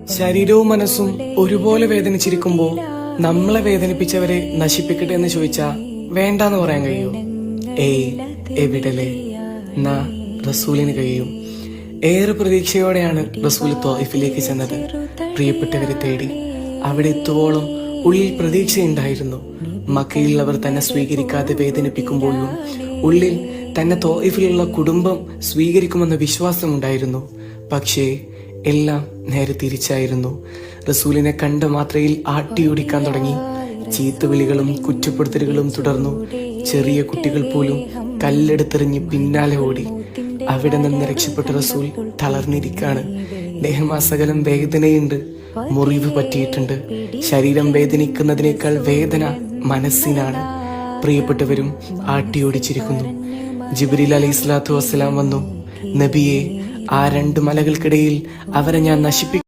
ശരീരവും മനസ്സും ഒരുപോലെ വേദനിച്ചിരിക്കുമ്പോ നമ്മളെ വേദനിപ്പിച്ചവരെ നശിപ്പിക്കട്ടെ എന്ന് ചോദിച്ചാ വേണ്ടാന്ന് പറയാൻ കഴിയൂ? ഏയ് എവിടലെ നാ റസൂലിന് കഴിയും. ഏറെ പ്രതീക്ഷയോടെയാണ് റസൂൽ ത്വായിഫിലേക്ക് ചെന്നത്. പ്രിയപ്പെട്ടവരെ തേടി അവിടെ എത്തുവോളം ഉള്ളിൽ പ്രതീക്ഷയുണ്ടായിരുന്നു. മക്കയിൽ അവർ തന്നെ സ്വീകരിക്കാതെ വേദനിപ്പിക്കുമ്പോഴും ഉള്ളിൽ തന്നെ ത്വായിഫിലുള്ള കുടുംബം സ്വീകരിക്കുമെന്ന വിശ്വാസമുണ്ടായിരുന്നു. പക്ഷേ എല്ലാം നേരെ തിരിച്ചായിരുന്നു. റസൂലിനെ കണ്ട മാത്രയിൽ ആട്ടിയോടിക്കാൻ തുടങ്ങി. ചീത്തവിളികളും കുറ്റപ്പെടുത്തലുകളും തുടർന്നു. ചെറിയ കുട്ടികൾ പോലും കല്ലെടുത്തെറിഞ്ഞ് പിന്നാലെ ഓടി. അവിടെ നിന്ന് രക്ഷപ്പെട്ട റസൂൽ തളർന്നിരിക്കാണ്. ദേഹമാസകലം വേദനയുണ്ട്, മുറിവ് പറ്റിയിട്ടുണ്ട്. ശരീരം വേദനിക്കുന്നതിനേക്കാൾ വേദന മനസ്സിനാണ്. പ്രിയപ്പെട്ടവരും ആട്ടിയോടിച്ചിരിക്കുന്നു. ജിബ്രീൽ അലൈഹിസ്സലാത്തു വസ്സലാം വന്നു, നബിയെ, ആ രണ്ട് മലകൾക്കിടയിൽ അവരെ ഞാൻ നശിപ്പിക്കും